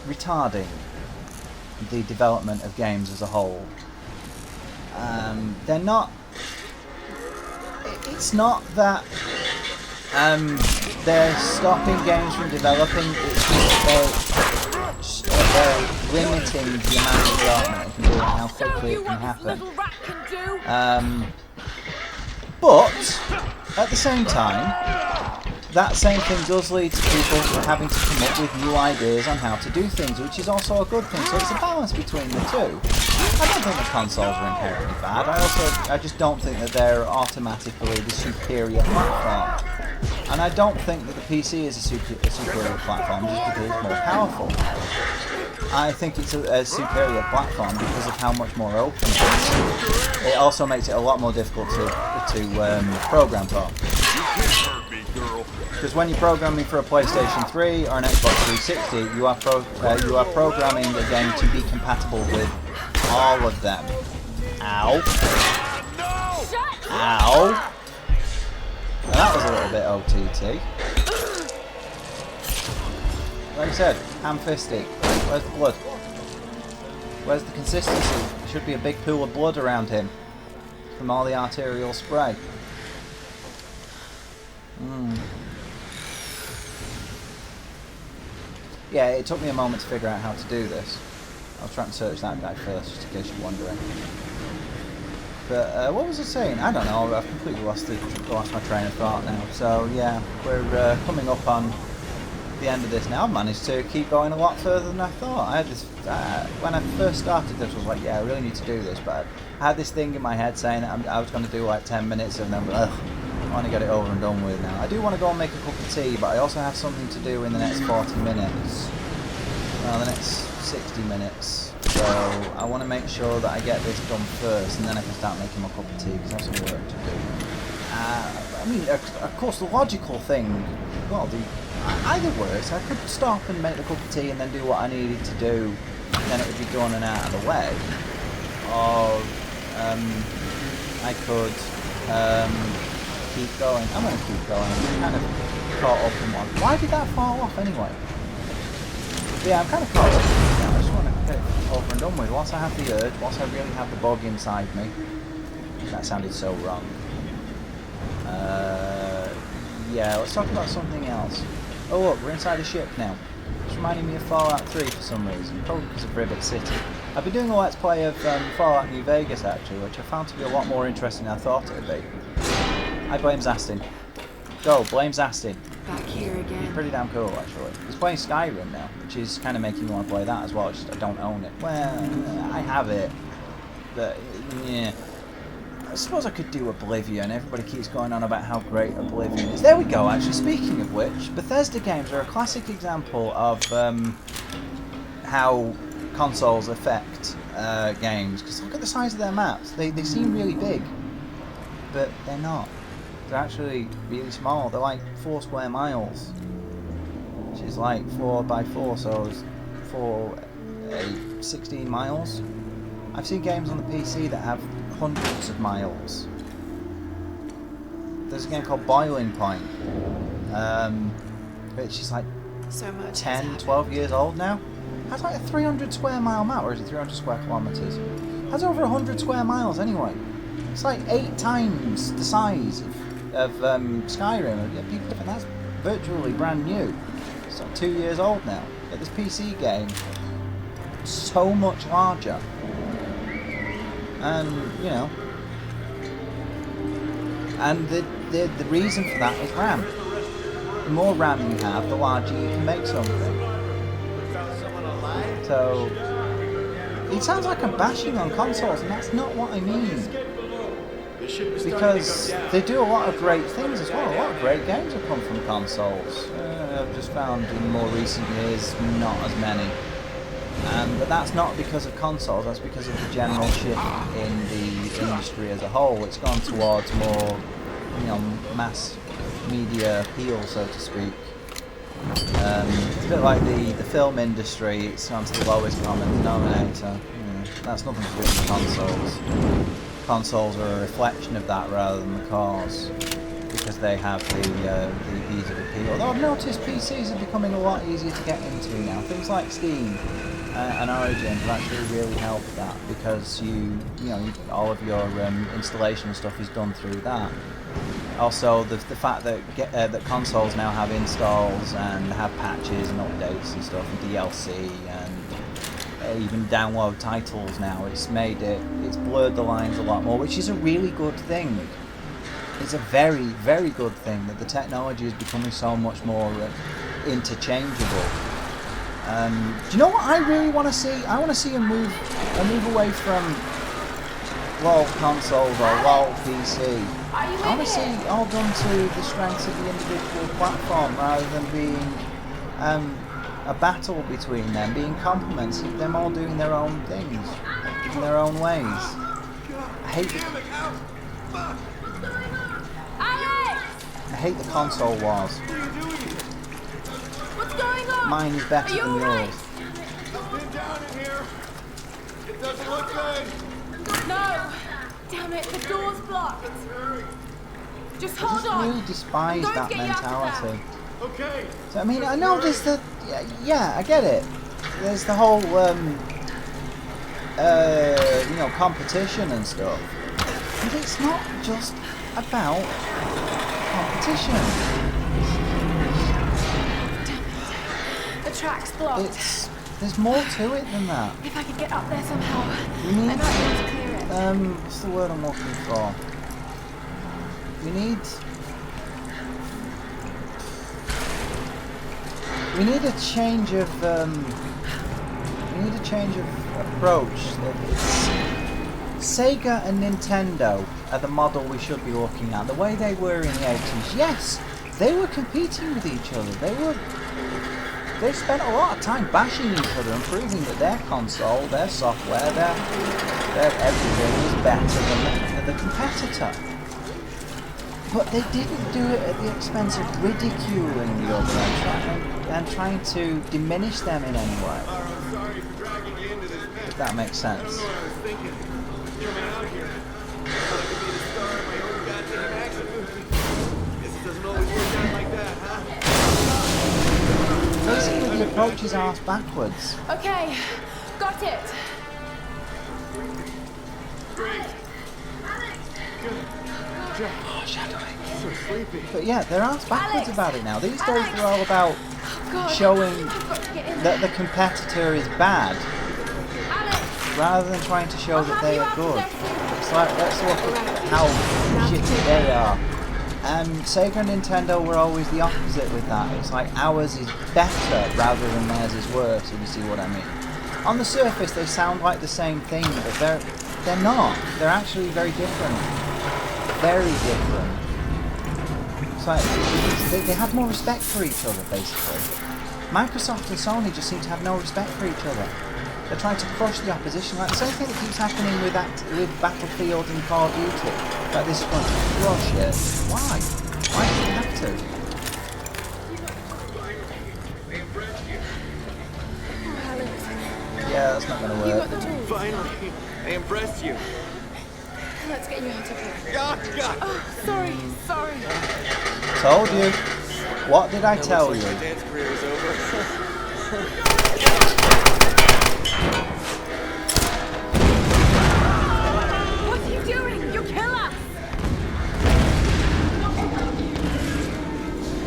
retarding the development of games as a whole. They're not. It's not that they're stopping games from developing. It's just they're limiting the amount of development it can do and how quickly it can happen. But at the same time, that same thing does lead to people having to come up with new ideas on how to do things, which is also a good thing. So it's a balance between the two. I don't think the consoles are inherently bad. I just don't think that they're automatically the superior platform. And I don't think that the PC is a superior platform just because it's more powerful. I think it's a superior platform because of how much more open it is. It also makes it a lot more difficult to program for. Because when you're programming for a PlayStation 3 or an Xbox 360, you are programming the game to be compatible with all of them. Ow. Ow. Now that was a little bit OTT. Like I said, ham-fisted. Where's the blood? Where's the consistency? There should be a big pool of blood around him from all the arterial spray. Yeah, it took me a moment to figure out how to do this. I was trying to search that guy first, just in case you're wondering. But what was I saying? I don't know. I've completely lost my train of thought now. So yeah, we're coming up on the end of this now. I've managed to keep going a lot further than I thought. I had this when I first started this, I was like, yeah, I really need to do this, but I had this thing in my head saying that I was going to do like 10 minutes and then I want to get it over and done with now. I do want to go and make a cup of tea, but I also have something to do in the next 40 minutes. Well, the next 60 minutes. So I want to make sure that I get this done first, and then I can start making my cup of tea because I have some work to do. I mean, of course, the logical thing, well, either works. I could stop and make the cup of tea and then do what I needed to do, and then it would be done and out of the way. Or I could keep going. I'm going to keep going. I'm kind of caught up in one. Why did that fall off anyway? But yeah, I'm kind of caught up in it now. I just want to get it over and done with. Once I have the urge, once I really have the bug inside me. That sounded so wrong. Yeah, let's talk about something else. Oh look, we're inside a ship now. It's reminding me of Fallout 3 for some reason, probably because of Rivet City. I've been doing a Let's Play of Fallout New Vegas actually, which I found to be a lot more interesting than I thought it would be. I blame Zastin. Go, blame Zastin. Back here again. He's pretty damn cool actually. He's playing Skyrim now, which is kind of making me want to play that as well, it's just I don't own it. Well, I have it, but yeah. I suppose I could do Oblivion. Everybody keeps going on about how great Oblivion is. There we go, actually. Speaking of which, Bethesda games are a classic example of how consoles affect games. Because look at the size of their maps. They seem really big, but they're not. They're actually really small. They're like 4 square miles, which is like 4 by 4, so it's 16 miles. I've seen games on the PC that have hundreds of miles. There's a game called Boiling Point, which is like so much 10, 12 years old now. It has like a 300 square mile map, or is it 300 square kilometers? It has over 100 square miles anyway. It's like 8 times the size of Skyrim. People think that's virtually brand new. It's like 2 years old now. But this PC game, so much larger. And, you know, and the reason for that is RAM. The more RAM you have, the larger you can make something. So, it sounds like I'm bashing on consoles, and that's not what I mean. Because they do a lot of great things as well. A lot of great games have come from consoles. I've just found in more recent years, not as many. But that's not because of consoles, that's because of the general shift in the industry as a whole. It's gone towards more, you know, mass media appeal, so to speak. It's a bit like the film industry, it's gone to the lowest common denominator. That's nothing to do with consoles. Consoles are a reflection of that rather than the cause. because they have the ease of appeal. Although I've noticed PCs are becoming a lot easier to get into now. Things like Steam and Origin have actually really helped that, because you know all of your installation stuff is done through that. Also, the fact that that consoles now have installs and have patches and updates and stuff, and DLC, and even download titles now, it's blurred the lines a lot more, which is a really good thing. It's a very, very good thing that the technology is becoming so much more interchangeable. Do you know what I really want to see? I want to see a move away from LOL consoles or LOL PC. I want to see it all done to the strengths of the individual platform, rather than being a battle between them, being complements, them all doing their own things in their own ways. I hate the console wars. What's going on? Mine is better than yours. I've been down in here. It doesn't look good. No! Damn it, the door's blocked. Just hold I on. just really despise that mentality. Okay. So, I mean, I know there's the... Yeah, I get it. There's the whole, you know, competition and stuff. But it's not just about competition. Damn it. The track's blocked. There's more to it than that. If I could get up there somehow, You need, I might be able to clear it. what's the word I'm looking for? We need a change of approach. Sega and Nintendo are the model we should be looking at. The way they were in the 80s, yes, they were competing with each other. They spent a lot of time bashing each other and proving that their console, their software, their everything was better than the competitor. But they didn't do it at the expense of ridiculing the other and trying to diminish them in any way. I'm sorry for dragging you into this mess. If that makes I don't sense. know what I was thinking. Coming out here. I thought I could be the star of my own goddamn action movie. Guess it doesn't always work out like that, huh? Basically, the approach is arse backwards. Okay, got it. Great. Good. Oh, shadowing. So sleepy. But yeah, they're arse backwards Alex! about it now. These days Alex! they're all about Oh, God. showing I've got to get in that there. the competitor is bad, Alex! rather than trying to show I'll that have they you are after good. this. It's like, let's look at how shitty they are. Sega and Nintendo were always the opposite with that. It's like ours is better rather than theirs is worse, if you see what I mean. On the surface they sound like the same thing, but they're not. They're actually very different. Very different. It's like, they have more respect for each other, basically. Microsoft and Sony just seem to have no respect for each other. They're trying to crush the opposition. Like the same thing that keeps happening with Battlefield and Call of Duty. Like this is going to crush it. Why? Why do you have to? Yeah, that's not going to You work. got the tools. Finally, I impressed you. Let's get you out of here. God. Oh, sorry. Told you. What did I tell Looks you? like my dance career is over. What are you doing? You'll kill us.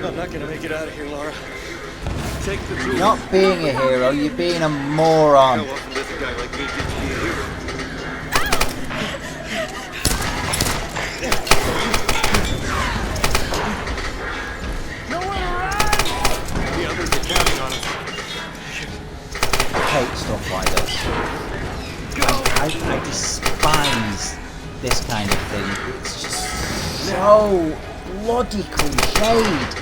I'm not gonna make it out of here, Laura. Take the tool. You're not being a hero, you're being a moron. How often does a guy like me get to be a hero? Nowhere to run! The others are counting on us. I hate stuff like this. I despise this kind of thing. It's just so bloody cliched.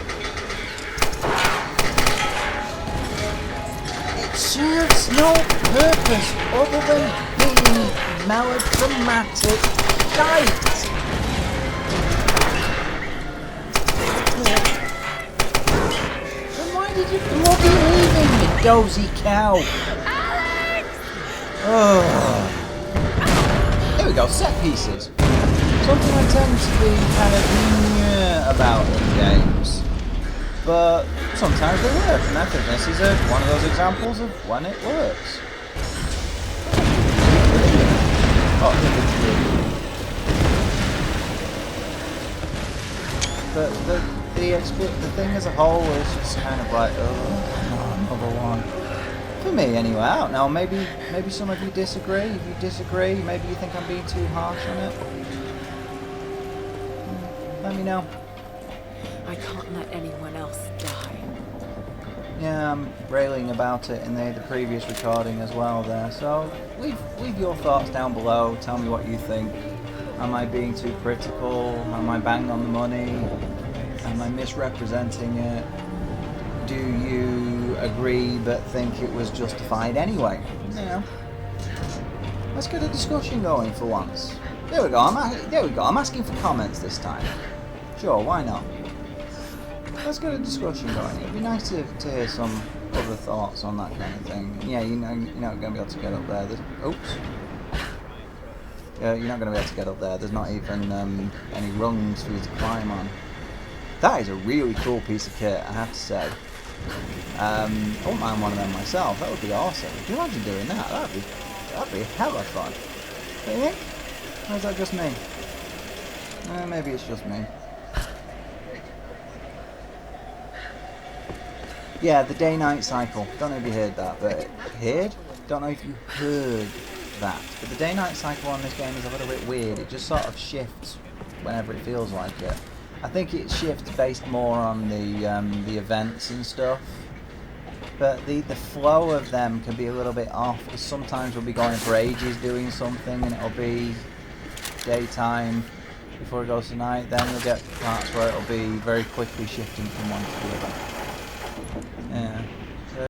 It serves no purpose other than being melodramatic shite. Then why did you bloody leave him, you dozy cow? Oh. Here we go, set pieces. Something I tend to be kind of about in games, but sometimes they work, and I think this is one of those examples of when it works. Oh, but the thing as a whole is just kind of like, oh, another one. For me, anyway. I don't know. Maybe some of you disagree. If you disagree, maybe you think I'm being too harsh on it. Let me know. I can't let anyone else die. Yeah, I'm railing about it in the previous recording as well there. So leave your thoughts down below. Tell me what you think. Am I being too critical? Am I bang on the money? Am I misrepresenting it? Do you agree but think it was justified anyway? You know, let's get a discussion going for once. There we go. I'm asking for comments this time. Sure, why not? Let's get a discussion going. It'd be nice to hear some other thoughts on that kind of thing. Yeah, you're not going to be able to get up there. Oops. You're not going to be able to get up there. There's not even any rungs for you to climb on. That is a really cool piece of kit, I have to say. I wouldn't mind one of them myself. That would be awesome. Can you imagine doing that? That'd be hella fun. Don't you think? Or is that just me? Maybe it's just me. Yeah, the day-night cycle. Don't know if you heard that, but don't know if you heard that. But the day-night cycle on this game is a little bit weird. It just sort of shifts whenever it feels like it. I think it shifts based more on the events and stuff. But the flow of them can be a little bit off, because sometimes we'll be going for ages doing something and it'll be daytime before it goes to night. Then you'll get parts where it'll be very quickly shifting from one to the other.